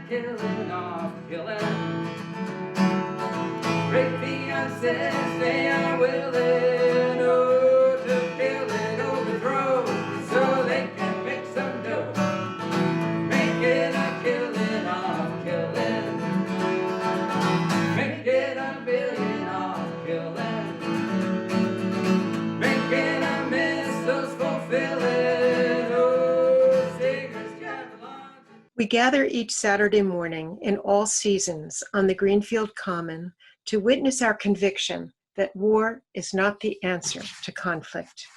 killing off, killing. Great fiancés, they are willing, oh, to kill and overthrow, so they can make some dough. Make it a killing off, killing. Make it a billion off, killing. Make it a missiles fulfilling, oh, singers, javelins. We gather each Saturday morning in all seasons on the Greenfield Common to witness our conviction that war is not the answer to conflict,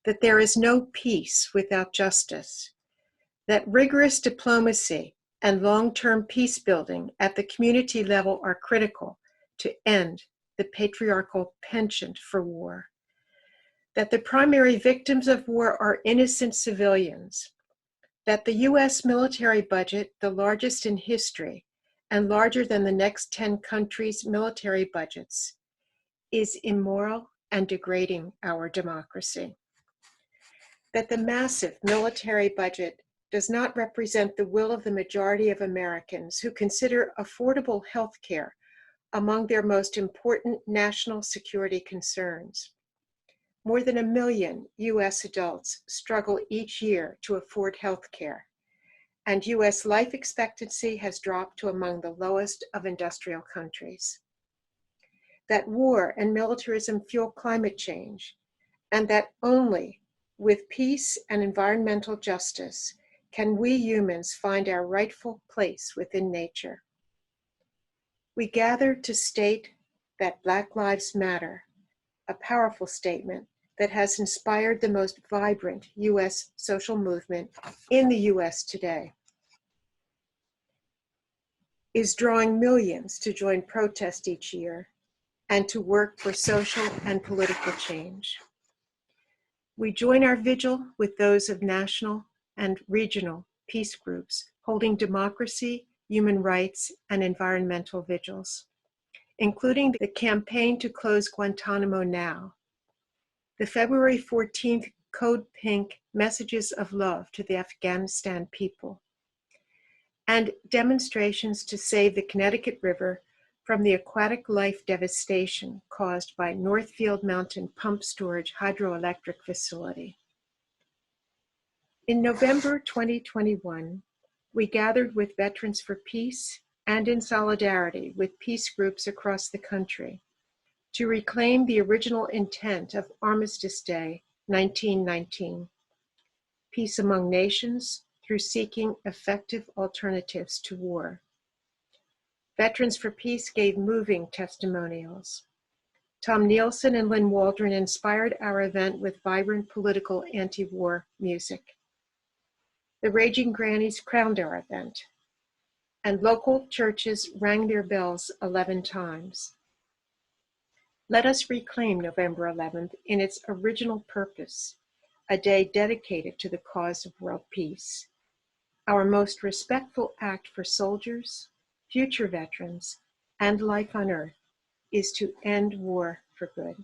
that there is no peace without justice, that rigorous diplomacy and long-term peace building at the community level are critical to end the patriarchal penchant for war, that the primary victims of war are innocent civilians, that the US military budget, the largest in history and larger than the next 10 countries' military budgets, is immoral and degrading our democracy. That the massive military budget does not represent the will of the majority of Americans who consider affordable health care among their most important national security concerns. More than 1 million US adults struggle each year to afford health care, and US life expectancy has dropped to among the lowest of industrial countries. That war and militarism fuel climate change, and that only with peace and environmental justice can we humans find our rightful place within nature. We gather to state that Black Lives Matter, a powerful statement that has inspired the most vibrant US social movement in the US today, is drawing millions to join protest each year and to work for social and political change. We join our vigil with those of national and regional peace groups holding democracy, human rights, and environmental vigils, including the campaign to close Guantanamo now, the February 14th Code Pink Messages of Love to the Afghanistan people, and demonstrations to save the Connecticut River from the aquatic life devastation caused by Northfield Mountain Pump Storage Hydroelectric Facility. In November 2021, we gathered with Veterans for Peace and in solidarity with peace groups across the country to reclaim the original intent of Armistice Day 1919, peace among nations through seeking effective alternatives to war. Veterans for Peace gave moving testimonials. Tom Nielsen and Lynn Waldron inspired our event with vibrant political anti-war music. The Raging Grannies crowned our event, and local churches rang their bells 11 times. Let us reclaim November 11th in its original purpose, a day dedicated to the cause of world peace. Our most respectful act for soldiers, future veterans, and life on Earth is to end war for good.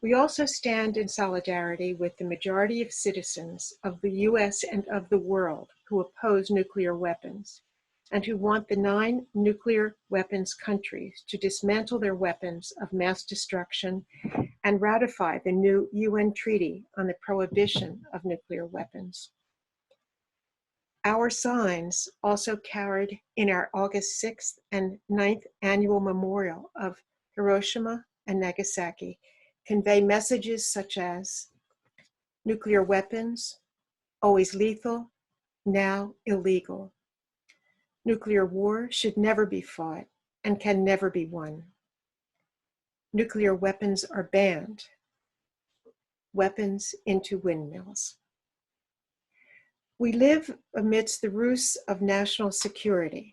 We also stand in solidarity with the majority of citizens of the US and of the world who oppose nuclear weapons and who want the 9 nuclear weapons countries to dismantle their weapons of mass destruction and ratify the new UN Treaty on the Prohibition of Nuclear Weapons. Our signs, also carried in our August 6th and 9th annual memorial of Hiroshima and Nagasaki, convey messages such as nuclear weapons, always lethal, now illegal. Nuclear war should never be fought and can never be won. Nuclear weapons are banned. Weapons into windmills. We live amidst the ruse of national security.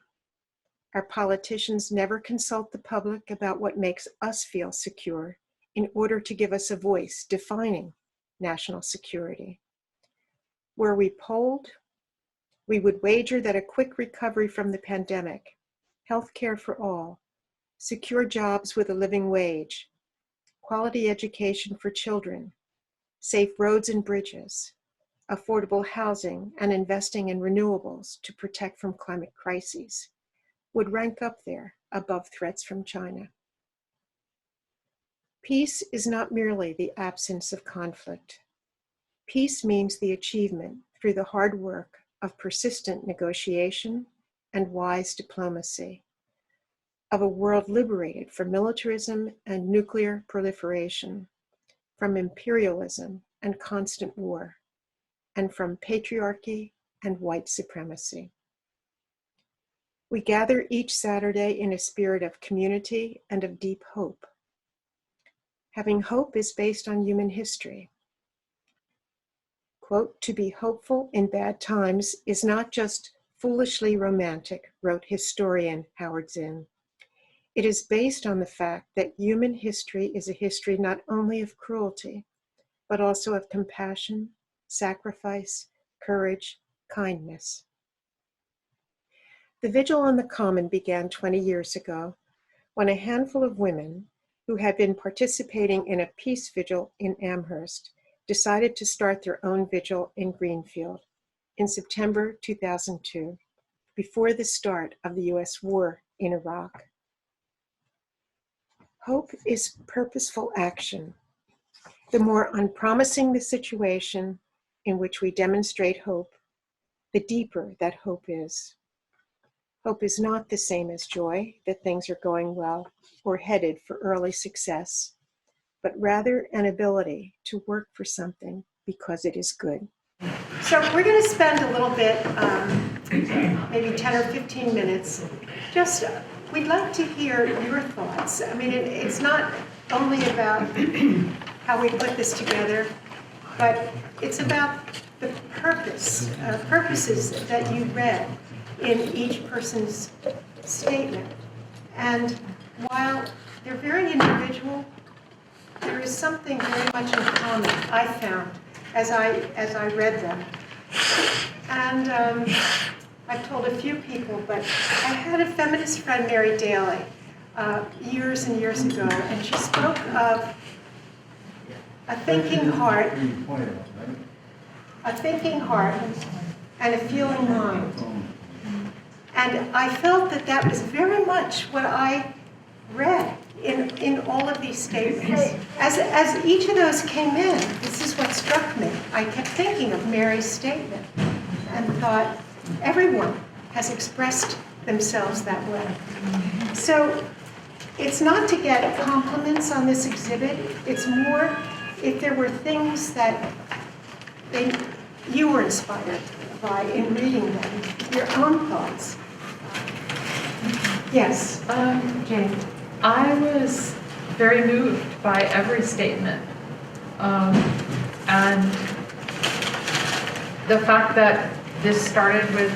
Our politicians never consult the public about what makes us feel secure in order to give us a voice defining national security. Were we polled, we would wager that a quick recovery from the pandemic, health care for all, secure jobs with a living wage, quality education for children, safe roads and bridges, affordable housing, and investing in renewables to protect from climate crises would rank up there above threats from China. Peace is not merely the absence of conflict. Peace means the achievement, through the hard work of persistent negotiation and wise diplomacy, of a world liberated from militarism and nuclear proliferation, from imperialism and constant war, and from patriarchy and white supremacy. We gather each Saturday in a spirit of community and of deep hope. Having hope is based on human history. Quote, "To be hopeful in bad times is not just foolishly romantic," wrote historian Howard Zinn. "It is based on the fact that human history is a history not only of cruelty, but also of compassion, sacrifice, courage, kindness." The vigil on the Common began 20 years ago when a handful of women who had been participating in a peace vigil in Amherst decided to start their own vigil in Greenfield in September 2002, before the start of the US war in Iraq. Hope is purposeful action. The more unpromising the situation in which we demonstrate hope, the deeper that hope is. Hope is not the same as joy that things are going well or headed for early success, but rather an ability to work for something because it is good. So we're going to spend a little bit, maybe 10 or 15 minutes, we'd like to hear your thoughts. I mean, it's not only about how we put this together, but it's about the purposes that you read in each person's statement. And while they're very individual, there is something very much in common, I found, as I read them. And I've told a few people, but I had a feminist friend, Mary Daly, years and years ago, and she spoke of a thinking heart and a feeling mind. And I felt that that was very much what I read in all of these statements. As each of those came in, this is what struck me. I kept thinking of Mary's statement and thought, everyone has expressed themselves that way. So it's not to get compliments on this exhibit. It's more if there were things that you were inspired by in reading them, your own thoughts. Yes, Jane. I was very moved by every statement. And the fact that this started with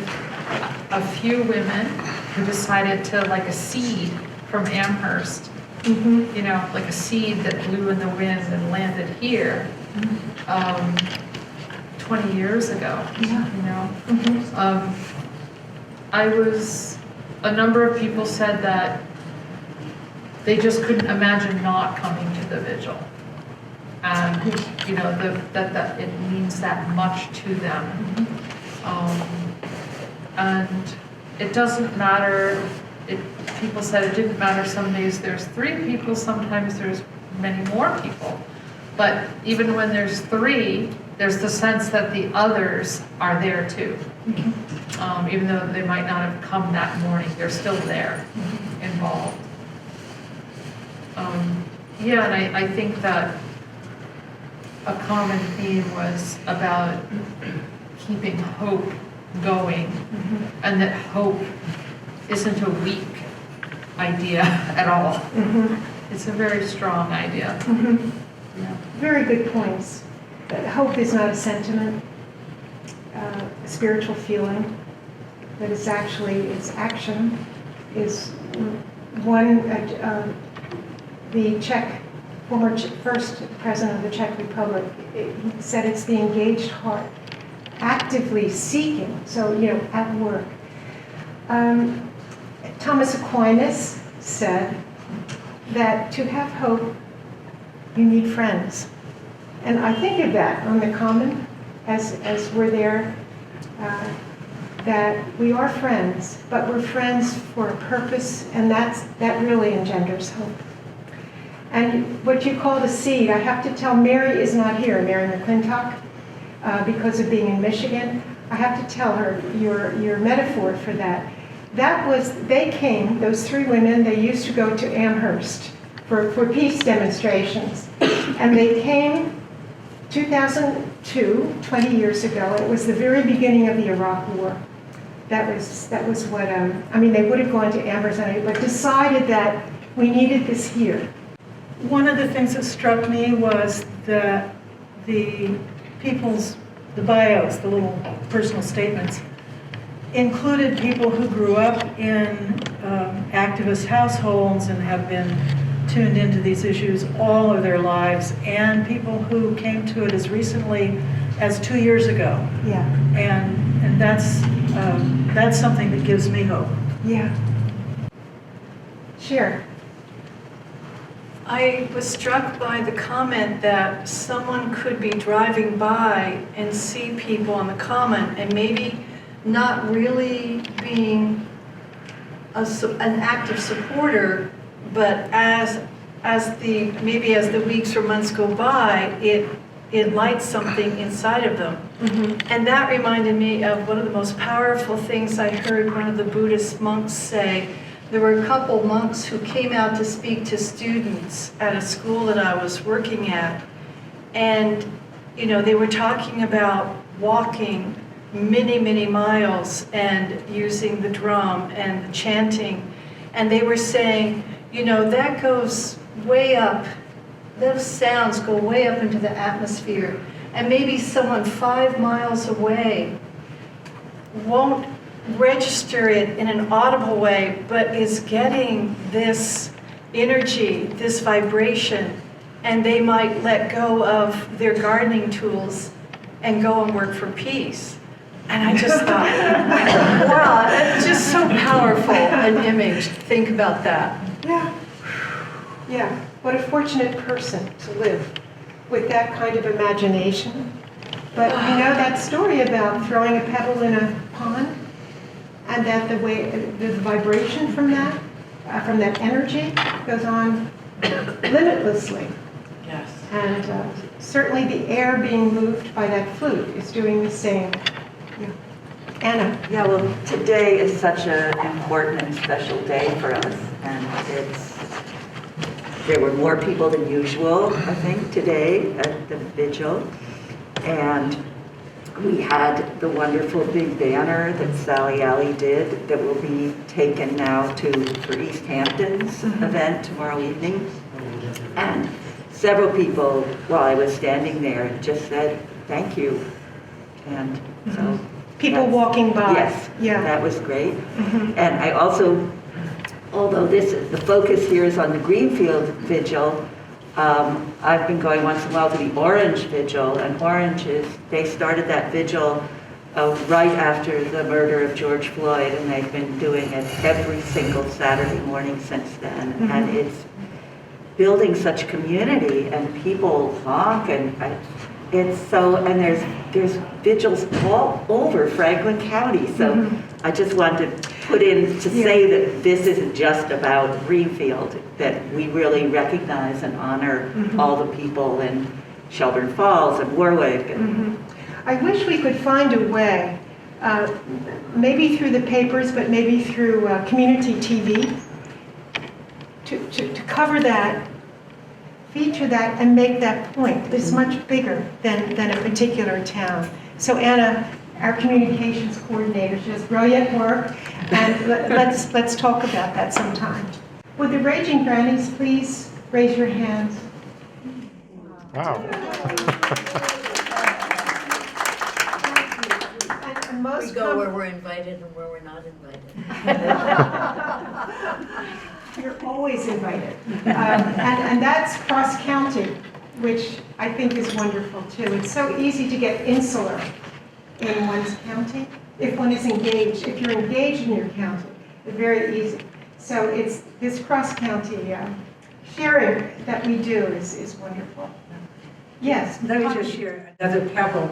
a few women who decided to, like a seed from Amherst, you know, like a seed that blew in the wind and landed here 20 years ago, you know. A number of people said that they just couldn't imagine not coming to the vigil. And, you know, that it means that much to them. And it doesn't matter, people said it didn't matter, some days there's 3 people, sometimes there's many more people. But even when there's 3, there's the sense that the others are there too. Even though they might not have come that morning, they're still there, involved. Yeah, and I think that a common theme was about keeping hope going, and that hope isn't a weak idea at all. It's a very strong idea. Yeah. Very good points. That hope is not a sentiment, a spiritual feeling, that it's actually, its action is one, the first president of the Czech Republic, he said it's the engaged heart, actively seeking, so, you know, at work. Thomas Aquinas said that to have hope, you need friends. And I think of that on the Common. as we're there, that we are friends, but we're friends for a purpose, and that really engenders hope. And what you call the seed, I have to tell, Mary is not here, Mary McClintock, because of being in Michigan. I have to tell her your metaphor for that. That was, they came, those three women, they used to go to Amherst for peace demonstrations. And they came 2002, 20 years ago, and it was the very beginning of the Iraq War. That was what, I mean, they would have gone to Amherst, but decided that we needed this here. One of the things that struck me was that the bios, the little personal statements, included people who grew up in activist households and have been tuned into these issues all of their lives, and people who came to it as recently as 2 years ago. Yeah. And that's something that gives me hope. Yeah. Sure. I was struck by the comment that someone could be driving by and see people on the common and maybe not really being an active supporter, but as the weeks or months go by, it lights something inside of them. Mm-hmm. And that reminded me of one of the most powerful things I heard one of the Buddhist monks say. There were a couple monks who came out to speak to students at a school that I was working at. And, you know, they were talking about walking many, many miles and using the drum and the chanting. And they were saying, you know, that goes way up. Those sounds go way up into the atmosphere. And maybe someone 5 miles away won't register it in an audible way, but is getting this energy, this vibration, and they might let go of their gardening tools and go and work for peace. And I just thought, wow, that's just so powerful an image. Think about that. Yeah. Yeah. What a fortunate person to live with that kind of imagination. But you know that story about throwing a pebble in a pond? And that the vibration from that energy goes on limitlessly. Yes. And certainly the air being moved by that flute is doing the same. Yeah. Anna. Yeah, well, today is such an important and special day for us, and there were more people than usual, I think, today at the vigil, and we had the wonderful big banner that Sally Alley did that will be taken now for East Hampton's event tomorrow evening. And several people, while I was standing there, just said, thank you. And so... People walking by. Yes, yeah. That was great. And I also, although the focus here is on the Greenfield Vigil, I've been going once in a while to the Orange Vigil, and they started that vigil right after the murder of George Floyd, and they've been doing it every single Saturday morning since then. And it's building such community, and people honk, and there's vigils all over Franklin County. So I just wanted to put in to say that this isn't just about Greenfield, that we really recognize and honor all the people in Shelburne Falls and Warwick. And I wish we could find a way, maybe through the papers, but maybe through community TV, to cover that, feature that, and make that point. It's much bigger than a particular town. So Anna, our communications coordinator, she does brilliant work, and let's talk about that sometime. Would the Raging Grannies please raise your hands? Wow. And most We go where we're invited and where we're not invited. You're always invited. And that's cross-county, which I think is wonderful too. It's so easy to get insular in one's county if one is engaged. If you're engaged in your county, it's very easy. So it's this cross-county sharing that we do is wonderful. Yes. Let me just share another pebble.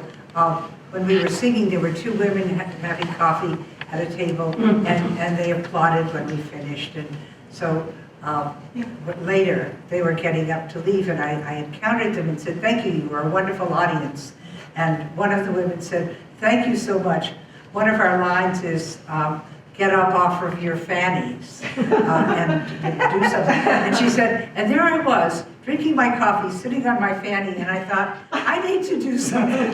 When we were singing, there were two women having coffee at a table, and they applauded when we finished. And so but later, they were getting up to leave, and I encountered them and said, "Thank you, you were a wonderful audience." And one of the women said, "Thank you so much. One of our lines is, get up off of your fannies and do something." And she said, and there I was, drinking my coffee, sitting on my fanny, and I thought, I need to do something.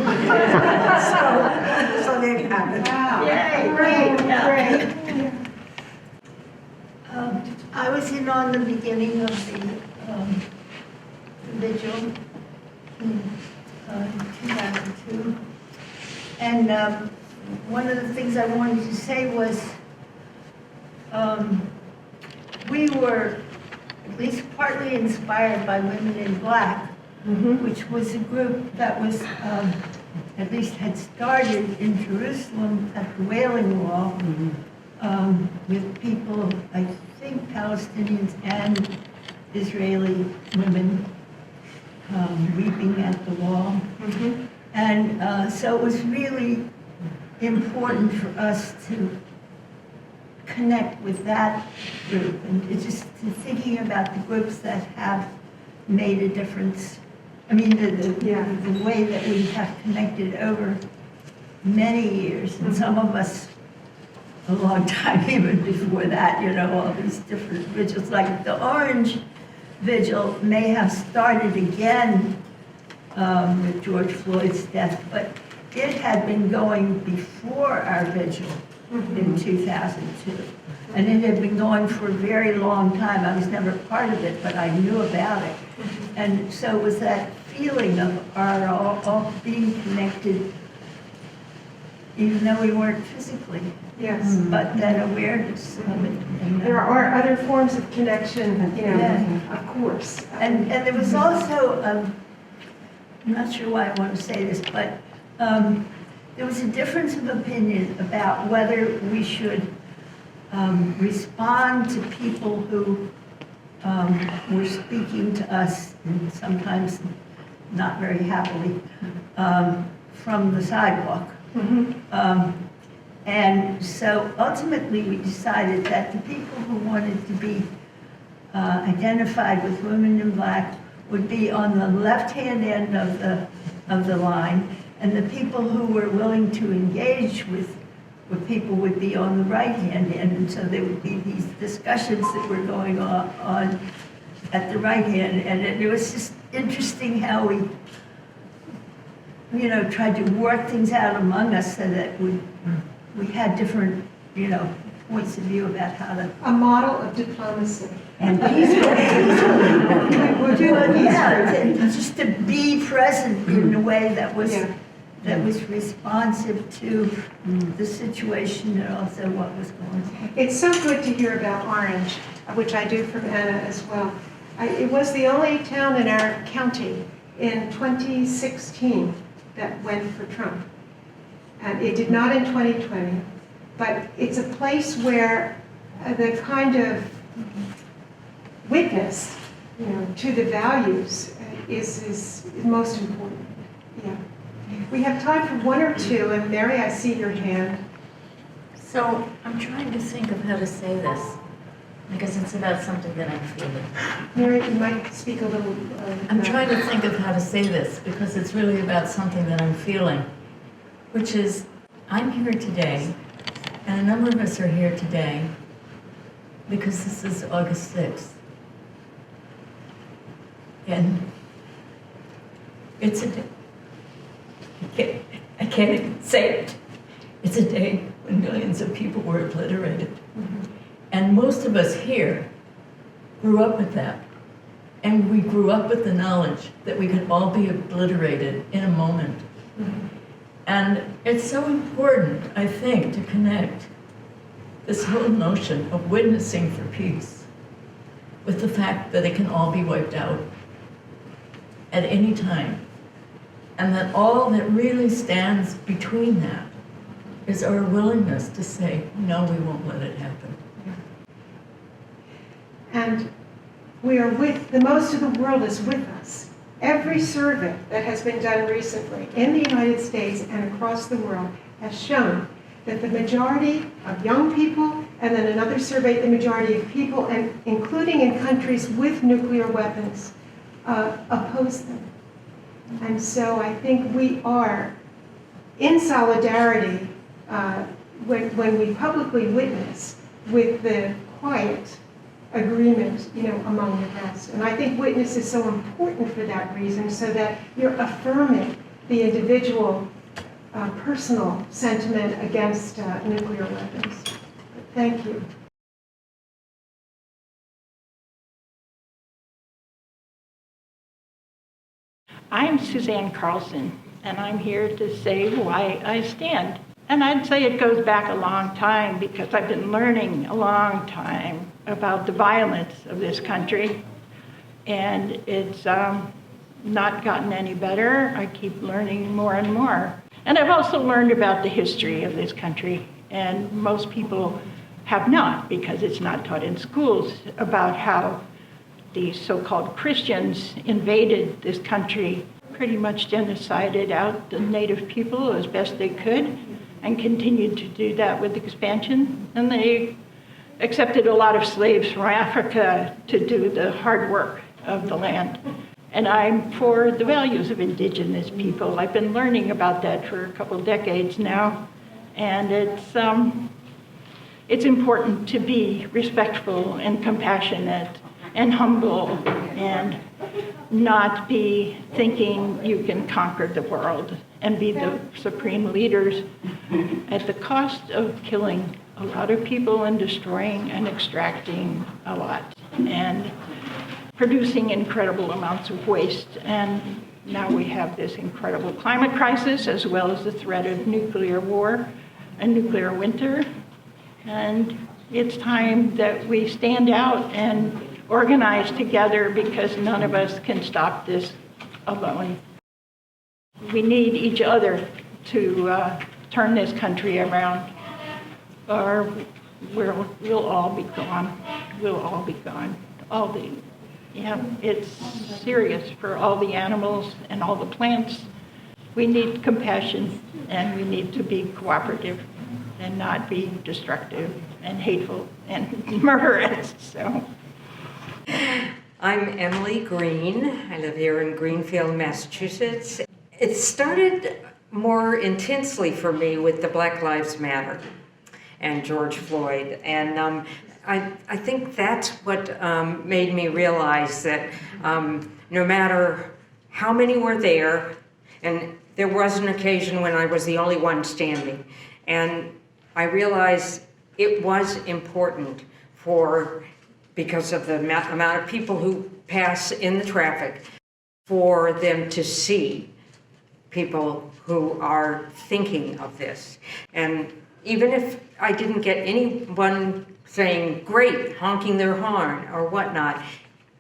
so there you have it. Wow. Yay, Great. I was in on the beginning of the vigil in 2002. And one of the things I wanted to say was we were at least partly inspired by Women in Black, which was a group that was, at least had started in Jerusalem at the Wailing Wall, with people, I think Palestinians and Israeli women weeping at the wall. And so it was really important for us to connect with that group, and it's just thinking about the groups that have made a difference. I mean, the way that we have connected over many years, and some of us a long time even before that, you know, all these different vigils, like the Orange Vigil may have started again with George Floyd's death, but it had been going before our vigil in 2002. And it had been going for a very long time. I was never part of it, but I knew about it. And so it was that feeling of our all being connected, even though we weren't physically. Yes. But that awareness of it. And, There are other forms of connection, you know, Yeah. of course. And there was also, I'm not sure why I want to say this, but there was a difference of opinion about whether we should respond to people who were speaking to us, and sometimes not very happily, from the sidewalk. And so ultimately we decided that the people who wanted to be identified with Women in Black would be on the left-hand end of the line, and the people who were willing to engage with people would be on the right-hand end. And so there would be these discussions that were going on at the right-hand end. And it was just interesting how we, you know, tried to work things out among us so that we had different, you know, points of view about how to. A model of diplomacy. And peacefully. Yeah, just to be present in a way that was responsive to the situation and also what was going on. It's so good to hear about Orange, which I do from Anna as well. It was the only town in our county in 2016 that went for Trump. And it did not in 2020, but it's a place where the kind of witness, you know, to the values is most important. Yeah. We have time for one or two, and Mary, I see your hand. So I'm trying to think of how to say this, because it's about something that I'm feeling. Mary, you might speak a little. I'm trying to think of how to say this, because it's really about something that I'm feeling, which is, I'm here today, and a number of us are here today, because this is August 6th. And it's a day, I can't even say it. It's a day when millions of people were obliterated. And most of us here grew up with that. And we grew up with the knowledge that we could all be obliterated in a moment. And it's so important, I think, to connect this whole notion of witnessing for peace with the fact that it can all be wiped out at any time. And that all that really stands between that is our willingness to say, no, we won't let it happen. And we are with, the most of the world is with us. Every survey that has been done recently in the United States and across the world has shown that the majority of young people, and then another survey, the majority of people, and including in countries with nuclear weapons, oppose them. And so I think we are in solidarity when we publicly witness with the quiet agreement, among the rest. And I think witness is so important for that reason, so that you're affirming the individual personal sentiment against nuclear weapons. Thank you. I'm Suzanne Carlson, and I'm here to say why I stand. And I'd say it goes back a long time, because I've been learning a long time about the violence of this country, and it's not gotten any better. I keep learning more and more. And I've also learned about the history of this country, and most people have not, because it's not taught in schools, about how the so-called Christians invaded this country, pretty much genocided out the native people as best they could, and continued to do that with expansion. And they accepted a lot of slaves from Africa to do the hard work of the land. And I'm for the values of indigenous people. I've been learning about that for a couple decades now, and it's important to be respectful and compassionate and humble, and not be thinking you can conquer the world and be the supreme leaders at the cost of killing a lot of people and destroying and extracting a lot and producing incredible amounts of waste. And now we have this incredible climate crisis, as well as the threat of nuclear war and nuclear winter. And it's time that we stand out and organize together, because none of us can stop this alone. We need each other to turn this country around, or we'll all be gone. We'll all be gone. It's serious for all the animals and all the plants. We need compassion, and we need to be cooperative and not be destructive and hateful and murderous. So. I'm Emily Green. I live here in Greenfield, Massachusetts. It started more intensely for me with the Black Lives Matter and George Floyd. And I think that's what made me realize that no matter how many were there, and there was an occasion when I was the only one standing, and I realized it was important because of the amount of people who pass in the traffic, for them to see people who are thinking of this. And even if I didn't get anyone saying, great, honking their horn or whatnot,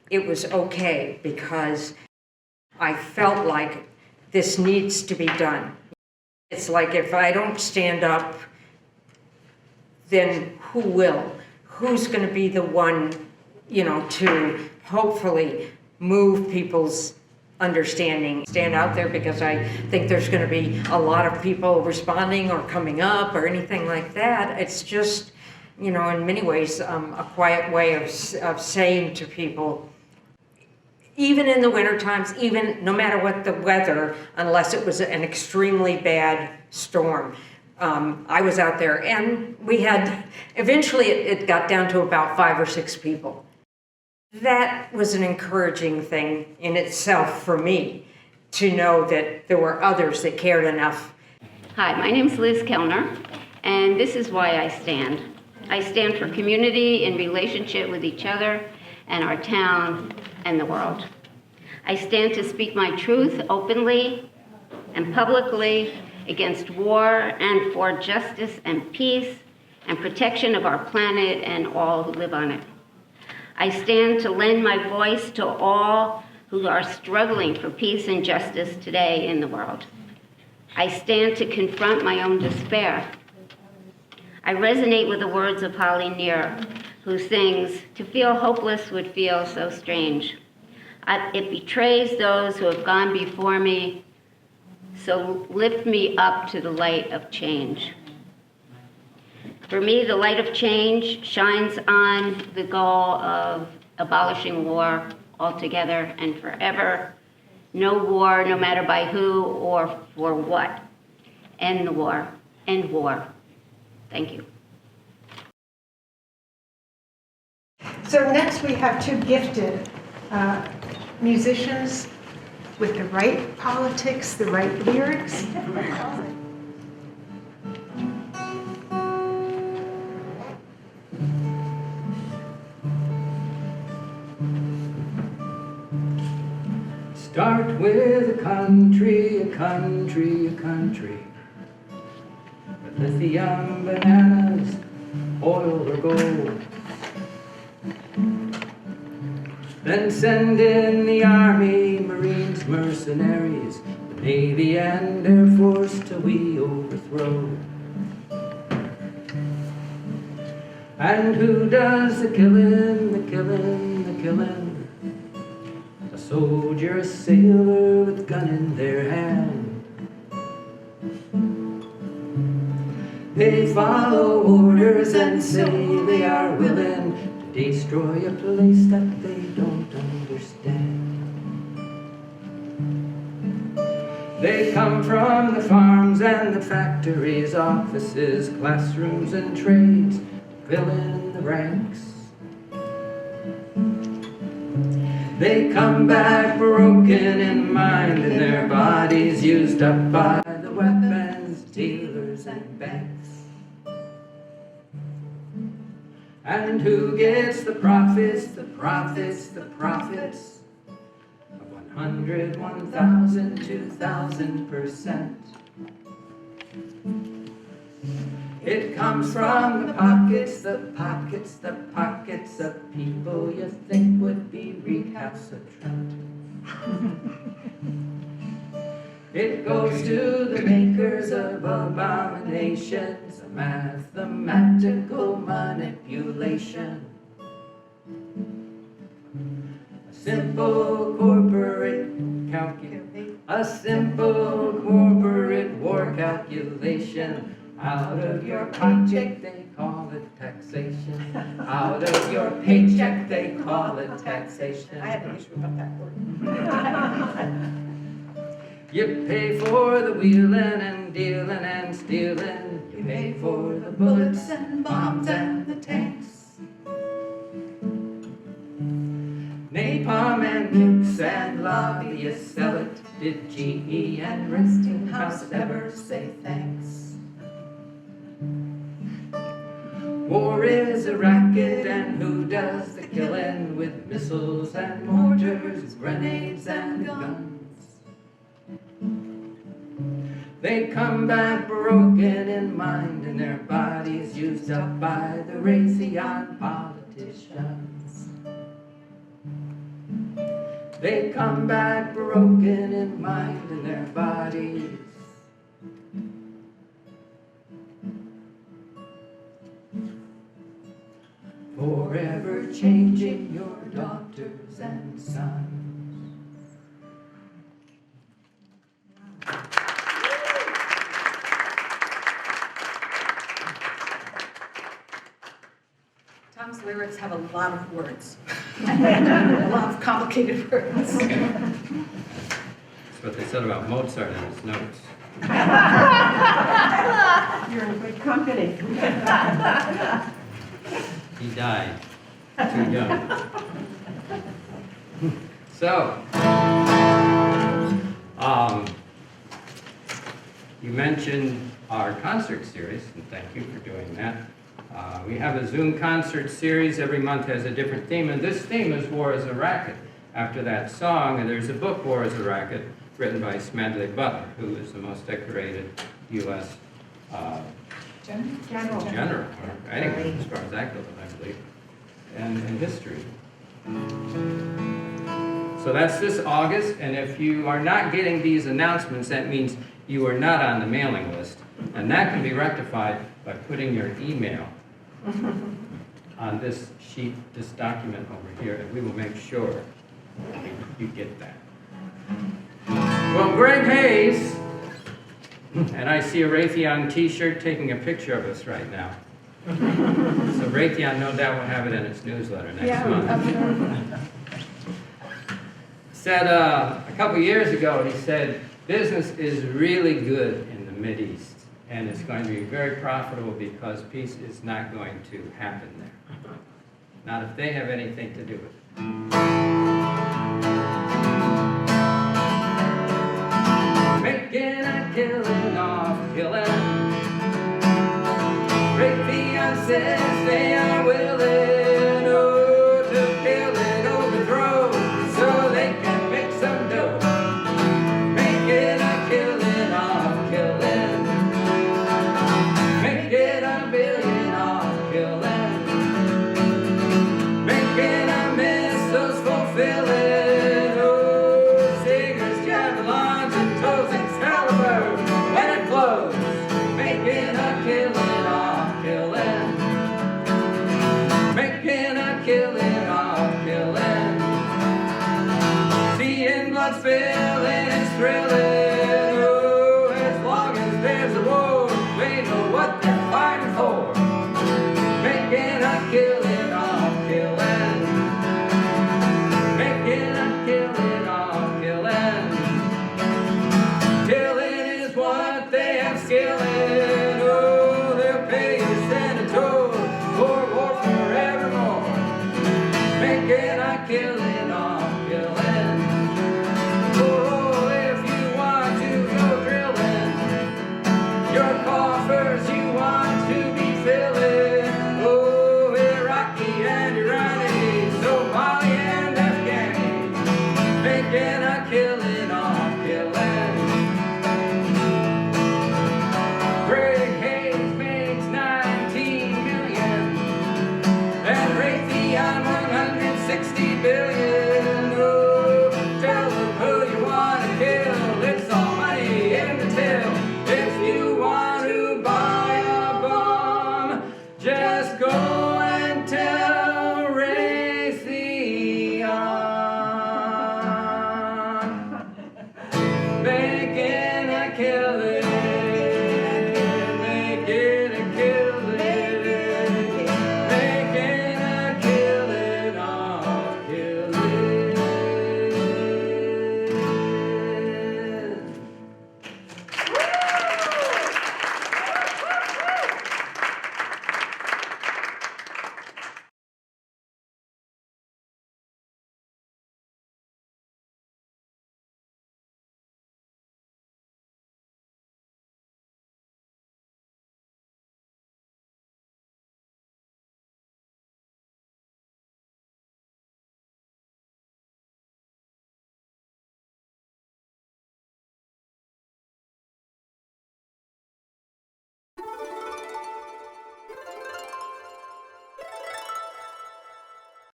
it was okay, because I felt like this needs to be done. It's like, if I don't stand up, then who will? Who's going to be the one, to hopefully move people's understanding? Stand out there, because I think there's going to be a lot of people responding or coming up or anything like that. It's just, in many ways, a quiet way of saying to people, even in the winter times, even no matter what the weather, unless it was an extremely bad storm, I was out there, and we had, eventually it got down to about 5 or 6 people. That was an encouraging thing in itself for me, to know that there were others that cared enough. Hi, my name's Liz Kellner, and this is why I stand. I stand for community in relationship with each other and our town and the world. I stand to speak my truth openly and publicly against war, and for justice and peace and protection of our planet and all who live on it. I stand to lend my voice to all who are struggling for peace and justice today in the world. I stand to confront my own despair. I resonate with the words of Holly Near, who sings, "To feel hopeless would feel so strange." It betrays those who have gone before me, so lift me up to the light of change. For me, the light of change shines on the goal of abolishing war altogether and forever. No war, no matter by who or for what. End the war. End war. Thank you. So next we have two gifted musicians with the right politics, the right lyrics. Start with a country, a country, a country. With lithium, bananas, oil or gold. Then send in the Army, Marines, mercenaries, the Navy and Air Force till we overthrow. And who does the killing, the killing, the killing? A soldier, a sailor with a gun in their hand. They follow orders and say they are willing to destroy a place that they don't understand. They come from the farms and the factories, offices, classrooms and trades, filling the ranks. They come back broken in mind and their bodies used up by the weapons dealers and banks. And who gets the profits, the profits, the profits of 100, 1,000, 2,000%? It comes from the pockets, the pockets, the pockets of people you think would be recalcitrant. It goes to the makers of abominations, a mathematical manipulation. A simple corporate war calculation. Out of your paycheck they call it taxation. Out of your paycheck they call it taxation. I have an issue about that word. You pay for the wheeling and dealing and stealing. You pay for the bullets and bombs and the tanks. Napalm and nukes and lobbyists sell it. Did GE and Westinghouse ever say thanks? War is a racket, and who does the killing with missiles and mortars, grenades and guns? They come back broken in mind and their bodies used up by the Raytheon politicians. They come back broken in mind and their bodies forever changing your daughters and sons. Tom's lyrics have a lot of words, a lot of complicated words. That's what they said about Mozart and his notes. You're in good company. He died too young. So, you mentioned our concert series, and thank you for doing that. We have a Zoom concert series. Every month has a different theme, and this theme is War is a Racket, after that song. And there's a book, War is a Racket, written by Smedley Butler, who is the most decorated U.S. General, or anyway, as far as that goes, I believe, and in history. So that's this August, and if you are not getting these announcements, that means you are not on the mailing list. And that can be rectified by putting your email on this sheet, this document over here, and we will make sure You get that. Well, Greg Hayes, and I see a Raytheon t-shirt taking a picture of us right now. So Raytheon, no doubt, will have it in its newsletter next month. Said a couple years ago, he said, business is really good in the Mideast, and it's going to be very profitable because peace is not going to happen there. Not if they have anything to do with it. Making a killing off killing. Great fiancés, they are willing, oh, to kill and overthrow, so they can make some dough. Making a killing off killing. Making $1 billion off killing. Making our missiles fulfilling, oh, singers, javelins, and toes, Excalibur, when it flows. Making a killing off killing. Making a killing off killing. Seeing blood spilling is thrilling, oh, as long as there's a war, they know what they're fighting for. Making a killing off killing. Making a killing off killing. Killing is what they have skill in. Oh, they'll pay you senators for war forevermore. Making a killing off killing. Oh, if you want to go drilling, your coffers you want to be filling. Oh, Iraqi and Irani, Somali and Afghani. Making a killing off killing. Greg Hayes makes 19 million, and Raytheon 160 billion. Oh, tell them who you want to kill. It's all money in the till. If you want to buy a bomb, just go and tell Raytheon. Making a killing.